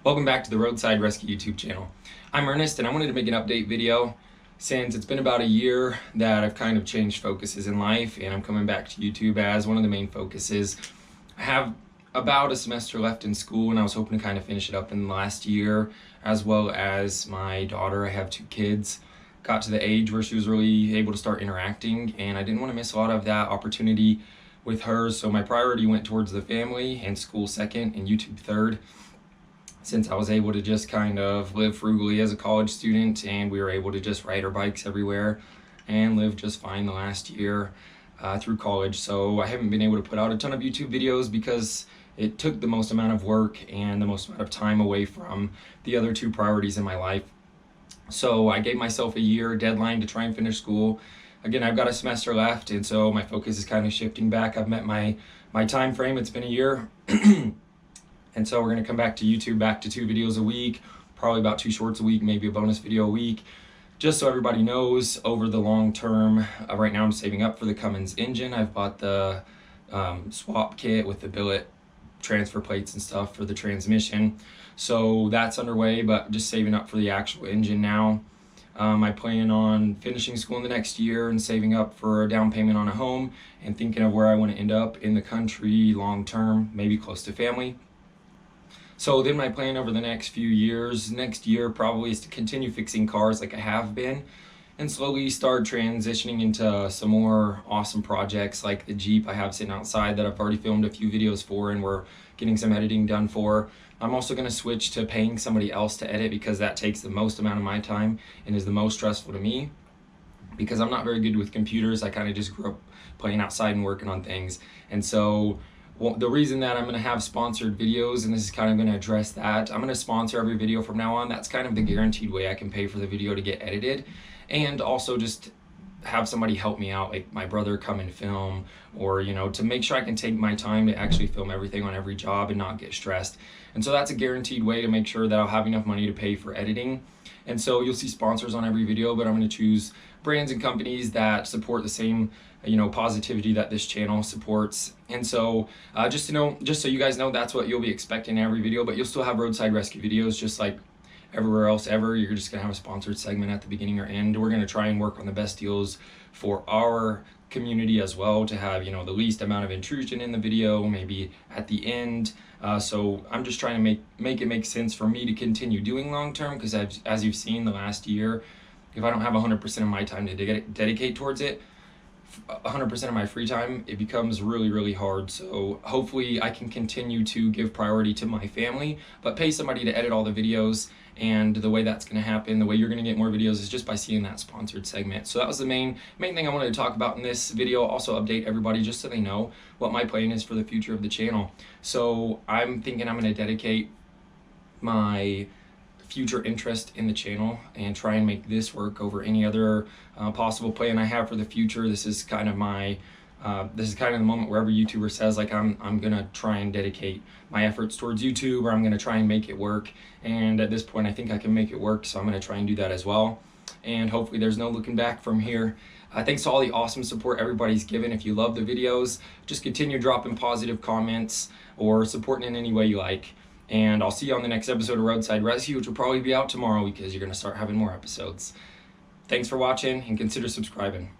Welcome back to the Roadside Rescue YouTube channel. I'm Ernest and I wanted to make an update video since it's been about a year that I've kind of changed focuses in life and I'm coming back to YouTube as one of the main focuses. I have about a semester left in school and I was hoping to kind of finish it up in the last year, as well as my daughter. I have 2 kids. Got to the age where she was really able to start interacting and I didn't want to miss a lot of that opportunity with her, so my priority went towards the family and school second and YouTube third. Since I was able to just kind of live frugally as a college student and we were able to just ride our bikes everywhere and live just fine the last year through college. So I haven't been able to put out a ton of YouTube videos because it took the most amount of work and the most amount of time away from the other 2 priorities in my life. So I gave myself a year deadline to try and finish school. Again, I've got a semester left and so my focus is kind of shifting back. I've met my time frame. It's been a year. And so we're going to come back to YouTube, back to 2 videos a week, probably about 2 shorts a week, maybe a bonus video a week, just so everybody knows over the long term. Right now I'm saving up for the 𝐭𝐚𝐬𝑆 engine. I've bought the swap kit with the billet transfer plates and stuff for the transmission. So that's underway, but just saving up for the actual engine now. I plan on finishing school in the next year and saving up for a down payment on a home and thinking of where I want to end up in the country long term, maybe close to family. So then my plan over the next few years, next year probably, is to continue fixing cars like I have been and slowly start transitioning into some more awesome projects like the Jeep I have sitting outside that I've already filmed a few videos for and we're getting some editing done for. I'm also going to switch to paying somebody else to edit because that takes the most amount of my time and is the most stressful to me because I'm not very good with computers. I kind of just grew up playing outside and working on things. And so the reason that I'm going to have sponsored videos, and this is kind of going to address that, I'm going to sponsor every video from now on. That's kind of the guaranteed way I can pay for the video to get edited, and also just have somebody help me out, like my brother come and film, or to make sure I can take my time to actually film everything on every job and not get stressed. And so that's a guaranteed way to make sure that I'll have enough money to pay for editing. And so you'll see sponsors on every video, but I'm going to choose brands and companies that support the same positivity that this channel supports. And so just so you guys know, that's what you'll be expecting in every video, but you'll still have roadside rescue videos just like everywhere else ever. You're just gonna have a sponsored segment at the beginning or end. We're gonna try and work on the best deals for our community as well, to have the least amount of intrusion in the video, maybe at the end. So I'm just trying to make it make sense for me to continue doing long term, because as you've seen the last year, if I don't have 100% of my time to dedicate towards it, 100% of my free time, it becomes really hard. So hopefully I can continue to give priority to my family, but pay somebody to edit all the videos. And the way that's going to happen, the way you're going to get more videos, is just by seeing that sponsored segment. So that was the main thing I wanted to talk about in this video. Also update everybody just so they know what my plan is for the future of the channel. So I'm thinking I'm going to dedicate my future interest in the channel and try and make this work over any other possible plan I have for the future. This is kind of the moment where every YouTuber says, like, I'm gonna try and dedicate my efforts towards YouTube, or I'm gonna try and make it work. And at this point I think I can make it work, so I'm gonna try and do that as well. And hopefully there's no looking back from here. Thanks to all the awesome support everybody's given. If you love the videos, just continue dropping positive comments or supporting in any way you like. And I'll see you on the next episode of Roadside Rescue, which will probably be out tomorrow because you're going to start having more episodes. Thanks for watching and consider subscribing.